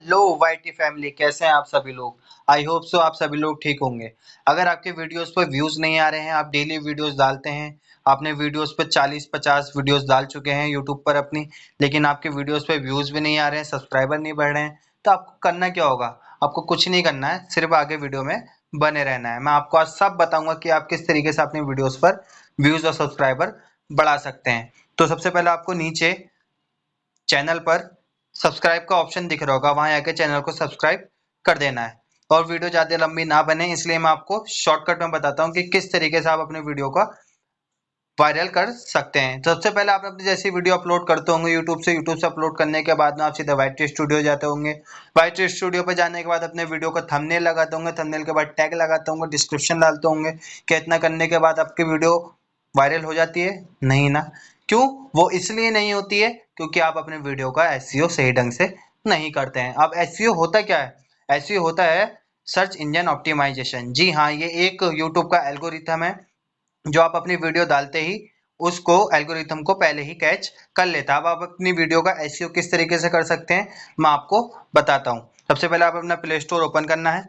Hello YT family, कैसे हैं आप सभी लोग। आई होप सो आप सभी लोग ठीक होंगे। अगर आपके वीडियोस पर व्यूज नहीं आ रहे हैं, आप डेली वीडियोस डालते हैं, आपने वीडियोस पर 40-50 वीडियोस डाल चुके हैं यूट्यूब पर अपनी, लेकिन आपके वीडियोस पे व्यूज भी नहीं आ रहे हैं, सब्सक्राइबर नहीं बढ़ रहे हैं, तो आपको करना क्या होगा। आपको कुछ नहीं करना है, सिर्फ आगे वीडियो में बने रहना है। मैं आपको आज सब बताऊंगा कि आप किस तरीके से अपनी वीडियोस पर व्यूज और सब्सक्राइबर बढ़ा सकते हैं। तो सबसे पहले आपको नीचे चैनल पर सब्सक्राइब का ऑप्शन दिख रहा होगा, वहां आके चैनल को सब्सक्राइब कर देना है। और वीडियो ज़्यादा लंबी ना बने, इसलिए मैं आपको शॉर्टकट में बताता हूँ कि किस तरीके से आप अपने वीडियो का वायरल कर सकते हैं। तो सबसे पहले आप अपनी जैसी वीडियो अपलोड करते होंगे यूट्यूब से अपलोड करने के बाद में आप सीधे वाईटी स्टूडियो जाते होंगे। वाईटी स्टूडियो पर जाने के बाद अपने वीडियो का थंबनेल लगाते होंगे, थंबनेल के बाद टैग लगाते होंगे, डिस्क्रिप्शन डालते होंगे। क्या इतना करने के बाद आपकी वीडियो वायरल हो जाती है? नहीं ना। क्यों? वो इसलिए नहीं होती है क्योंकि आप अपने वीडियो का एसईओ सही ढंग से नहीं करते हैं। अब एसईओ होता क्या है? एसईओ होता है सर्च इंजन ऑप्टिमाइजेशन। जी हाँ, ये एक यूट्यूब का एल्गोरिथम है जो आप अपनी वीडियो डालते ही उसको एल्गोरिथम को पहले ही कैच कर लेता है। अब आप अपनी वीडियो का एसईओ किस तरीके से कर सकते हैं, मैं आपको बताता हूँ। सबसे पहले आप अपना प्ले स्टोर ओपन करना है।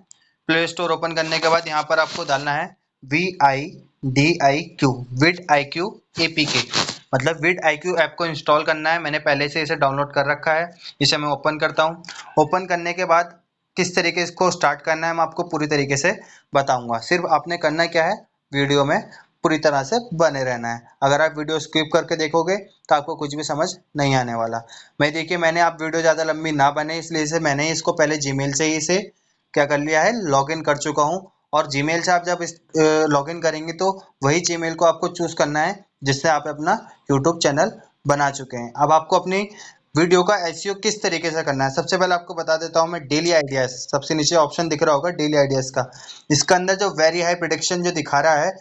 प्ले स्टोर ओपन करने के बाद यहाँ पर आपको डालना है VIDIQ, vidIQ APK, मतलब विड आई क्यू ऐप को इंस्टॉल करना है। मैंने पहले से इसे डाउनलोड कर रखा है। इसे मैं ओपन करता हूँ। ओपन करने के बाद किस तरीके इसको स्टार्ट करना है मैं आपको पूरी तरीके से बताऊंगा। सिर्फ आपने करना क्या है, वीडियो में पूरी तरह से बने रहना है। अगर आप वीडियो स्किप करके देखोगे तो आपको कुछ भी समझ नहीं आने वाला। मैं देखिए, मैंने आप वीडियो ज़्यादा लंबी ना बने इसलिए से मैंने इसको पहले जीमेल से ही इसे क्या कर लिया है, लॉगिन कर चुका हूँ। और जीमेल से आप जब इस लॉगिन करेंगे तो वही जीमेल को आपको चूज करना है जिससे आप अपना यूट्यूब चैनल बना चुके हैं। अब आपको अपनी वीडियो का एसईओ किस तरीके से करना है, सबसे पहले आपको बता देता हूँ मैं। डेली आइडियाज, सबसे नीचे ऑप्शन दिख रहा होगा डेली आइडियाज का। इसके अंदर जो वेरी हाई प्रिडिक्शन जो दिखा रहा है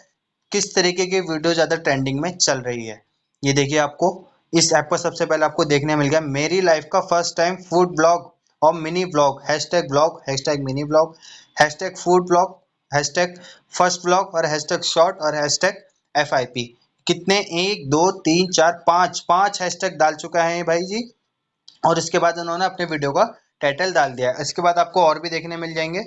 किस तरीके की वीडियो ज़्यादा ट्रेंडिंग में चल रही है, ये देखिए। आपको इस ऐप पर सबसे पहले आपको देखने मिल गया मेरी लाइफ का फर्स्ट टाइम फूड ब्लॉग और mini blog, hashtag blog, hashtag mini blog, hashtag food blog, hashtag first blog और हैशटैग शॉर्ट और हैशटैग FIP। कितने, एक दो तीन चार पाँच, पाँच हैशटैग डाल चुका है भाई जी। और इसके बाद उन्होंने अपने वीडियो का टाइटल डाल दिया है। इसके बाद आपको और भी देखने मिल जाएंगे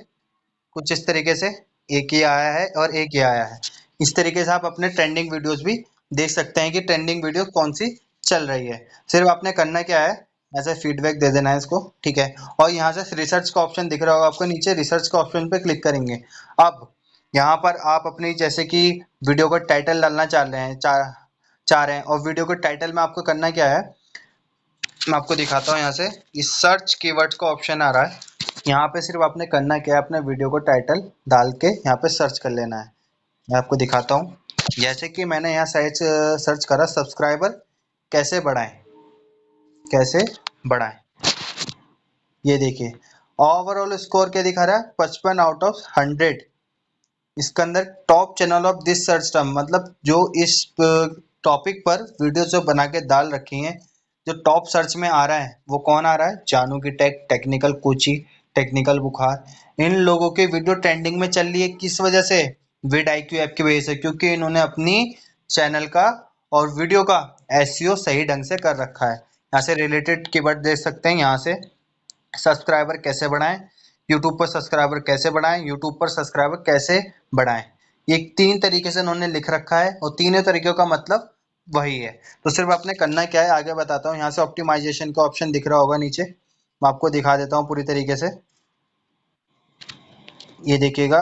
कुछ इस तरीके से। एक ये आया है और एक ये आया है। इस तरीके से आप अपने ट्रेंडिंग वीडियोस भी देख सकते हैं कि ट्रेंडिंग वीडियो कौन सी चल रही है। सिर्फ आपने करना क्या है, ऐसे फीडबैक दे देना है इसको, ठीक है। और यहाँ से रिसर्च का ऑप्शन दिख रहा होगा आपको नीचे, रिसर्च का ऑप्शन पे क्लिक करेंगे। अब यहाँ पर आप अपनी जैसे कि वीडियो का टाइटल डालना चाह रहे हैं, और वीडियो के टाइटल में आपको करना क्या है, मैं आपको दिखाता हूँ। यहाँ से इस सर्च कीवर्ड्स का ऑप्शन आ रहा है, यहाँ पे सिर्फ आपने करना क्या है, अपने वीडियो को टाइटल डाल के यहाँ पे सर्च कर लेना है। मैं आपको दिखाता हूँ। जैसे कि मैंने यहाँ सर्च सर्च करा, सब्सक्राइबर कैसे बढ़ाएं, कैसे बढ़ाएं। ये देखिए, ओवरऑल स्कोर क्या दिखा रहा है, 55/100। इसके अंदर top channel of this search term, मतलब जो इस टॉपिक पर वीडियो जो बना के डाल रखी हैं, जो टॉप सर्च में आ रहा है वो कौन आ रहा है, जानू की टेक, टेक्निकल कोची, टेक्निकल बुखार। इन लोगों की वीडियो ट्रेंडिंग में चल रही है किस वजह से, विड IQ ऐप की वजह से, क्योंकि इन्होंने अपनी चैनल का और वीडियो का एसईओ सही ढंग से कर रखा है। यहाँ से रिलेटेड कीवर्ड देख सकते हैं। यहाँ से सब्सक्राइबर कैसे बढ़ाएं, यूट्यूब पर सब्सक्राइबर कैसे बढ़ाएं, यूट्यूब पर सब्सक्राइबर कैसे बढ़ाएं, ये तीन तरीके से उन्होंने लिख रखा है और तीनों तरीकों का मतलब वही है। तो सिर्फ आपने करना क्या है, आगे बताता हूँ। यहाँ से ऑप्टिमाइजेशन का ऑप्शन दिख रहा होगा नीचे, मैं आपको दिखा देता हूँ पूरी तरीके से। ये देखिएगा,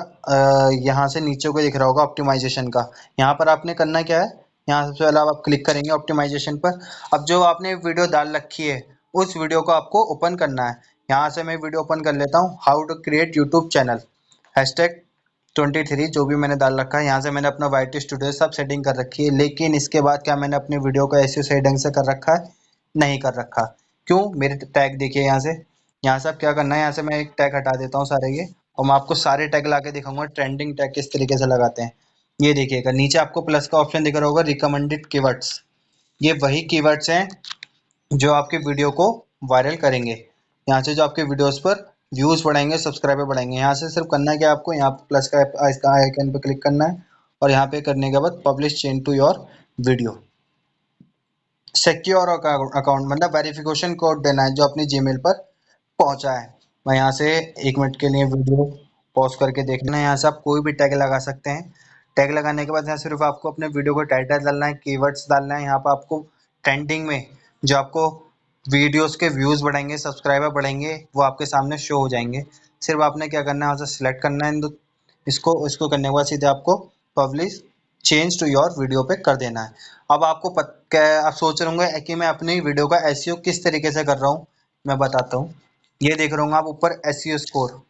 यहाँ से नीचे को दिख रहा होगा ऑप्टिमाइजेशन का। यहाँ पर आपने करना क्या है, यहाँ सबसे पहले आप क्लिक करेंगे ऑप्टिमाइजेशन पर। अब जो आपने वीडियो डाल रखी है उस वीडियो को आपको ओपन करना है। यहाँ से मैं वीडियो ओपन कर लेता हूँ, how to create YouTube channel, #23 जो भी मैंने डाल रखा है। यहाँ से मैंने अपना वाईटी स्टूडियो सब सेटिंग कर रखी है, लेकिन इसके बाद क्या मैंने अपनी वीडियो का एसईओ सही ढंग से कर रखा है? नहीं कर रखा। क्यों? मेरे टैग देखिए यहाँ से आप क्या करना है, यहाँ से मैं एक टैग हटा देता हूँ सारे ये, और मैं आपको सारे टैग ला के दिखाऊंगा ट्रेंडिंग टैग किस तरीके से लगाते हैं। ये देखिएगा, नीचे आपको प्लस का ऑप्शन दिख रहा होगा, रिकमेंडेड कीवर्ड्स। ये वही कीवर्ड्स हैं जो आपके वीडियो को वायरल करेंगे। यहाँ से जो आपके वीडियोस पर व्यूज बढ़ाएंगे, सब्सक्राइबर बढ़ाएंगे। यहाँ से सिर्फ करना है कि आपको यहाँ प्लस का इसका आइकन पर क्लिक करना है, और यहाँ पे करने के बाद publish change to your video. Secure account मतलब वेरिफिकेशन कोड देना है जो अपनी जीमेल पर पहुंचा है। मैं यहाँ से 1 मिनट के लिए वीडियो पॉज करके देख लेना। यहाँ से आप कोई भी टैग लगा सकते हैं। टैग लगाने के बाद यहाँ सिर्फ आपको अपने वीडियो को टाइटल डालना है, कीवर्ड्स डालना है। यहाँ पर आपको ट्रेंडिंग में जो आपको वीडियोस के व्यूज़ बढ़ाएंगे, सब्सक्राइबर बढ़ेंगे, वो आपके सामने शो हो जाएंगे। सिर्फ आपने क्या करना है, यहाँ से सिलेक्ट करना है इसको करने के बाद सीधे आपको publish change to your video पे कर देना है। अब आपको आप सोच रहे होंगे कि मैं अपनी वीडियो का एसईओ किस तरीके से कर रहा हूँ। मैं बताता हूँ। ये देख रहे होंगे आप ऊपर एसईओ स्कोर।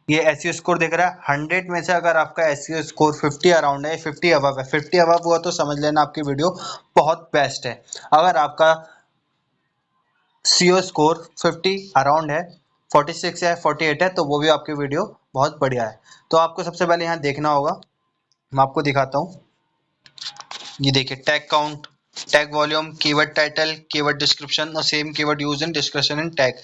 ये एसईओ स्कोर दिख रहा है। 100 में से अगर आपका एसईओ स्कोर 50 अराउंड है, 50 अबव है, 50 अबव हुआ तो समझ लेना आपकी वीडियो बहुत बेस्ट है। अगर आपका सीओ स्कोर 50 अराउंड है, 46 है, 48 है, तो वो भी आपकी वीडियो बहुत बढ़िया है। तो आपको सबसे पहले यहाँ देखना होगा। मैं आपको दिखाता हूँ। ये देखिए, tag count, tag volume, keyword title, keyword description और same keyword use in discussion in tag.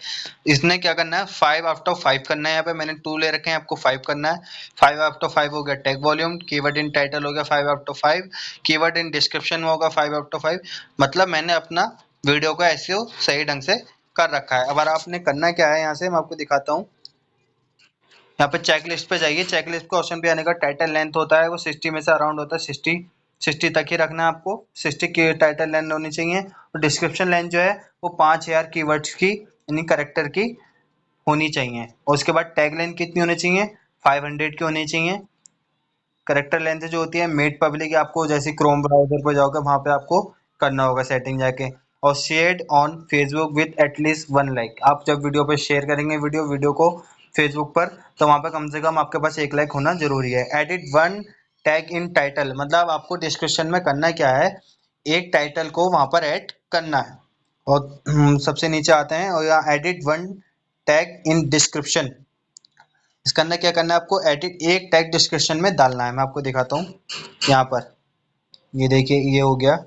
इसने क्या करना है, 5 आउट ऑफ 5 करना है। यहाँ पे मैंने 2 ले रखे हैं, आपको 5 करना है। 5 आउट ऑफ 5 हो गया टैग वॉल्यूम, कीवर्ड इन टाइटल हो गया 5 out of 5, keyword in description में होगा 5 आउट ऑफ 5। मतलब मैंने अपना वीडियो का एसईओ सही ढंग से कर रखा है। अब आपने करना क्या है, यहाँ से मैं आपको दिखाता हूँ। यहाँ पे चेक लिस्ट पे जाइए। चेक लिस्ट के ऑप्शन पे आने का टाइटल लेंथ होता है वो 60 में से अराउंड होता है, 60 तक ही रखना है आपको। 60 की टाइटल लेंथ होनी चाहिए। और डिस्क्रिप्शन लेंथ जो है वो 5000 कीवर्ड्स की यानी करेक्टर की होनी चाहिए। और उसके बाद टैग लेंथ कितनी होनी चाहिए, 500 की होनी चाहिए। करेक्टर लेंथ जो होती है मेड पब्लिक, आपको जैसे क्रोम ब्राउजर पर जाओगे वहां पे आपको करना होगा सेटिंग जाके। और share on Facebook with at least 1 like. आप जब वीडियो पे शेयर करेंगे वीडियो को फेसबुक पर, तो वहां पे कम से कम आपके पास 1 लाइक होना जरूरी है। एडिट 1 टैग इन टाइटल, मतलब आपको डिस्क्रिप्शन में करना क्या है, एक टाइटल को वहां पर ऐड करना है। और सबसे नीचे आते हैं और यहाँ एडिट 1 टैग इन डिस्क्रिप्शन। इसके अंदर क्या करना है, आपको एडिट एक टैग डिस्क्रिप्शन में डालना है। मैं आपको दिखाता हूँ। यहाँ पर ये देखिए, ये हो गया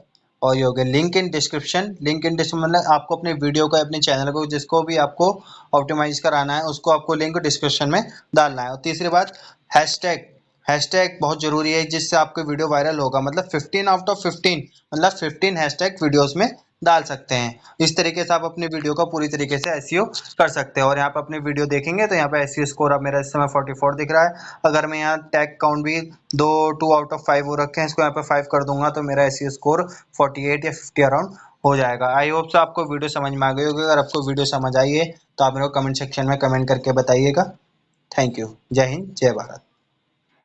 और ये हो गया link in description. Link in description मतलब आपको अपने वीडियो का, अपने चैनल को, जिसको भी आपको ऑप्टिमाइज कराना है उसको आपको लिंक डिस्क्रिप्शन में डालना है। और तीसरी बात, हैशटैग। हैशटैग बहुत जरूरी है जिससे आपका वीडियो वायरल होगा। मतलब 15 आउट ऑफ 15, मतलब 15 हैशटैग वीडियोस में डाल सकते हैं। इस तरीके से आप अपनी वीडियो का पूरी तरीके से एसईओ कर सकते हैं। और यहाँ पे अपनी वीडियो देखेंगे तो यहाँ पे एसईओ स्कोर अब मेरा इस समय 44 दिख रहा है। अगर मैं यहाँ टैग काउंट भी 2 आउट ऑफ 5 हो रखे हैं, इसको यहाँ पे 5 कर दूंगा तो मेरा एसईओ स्कोर 48 या 50 अराउंड हो जाएगा। आई होप सो आपको वीडियो समझ में आ गई होगी। अगर आपको वीडियो समझ आई है तो आप मेरे को कमेंट सेक्शन में कमेंट करके बताइएगा। Thank you. जय हिंद, जय भारत।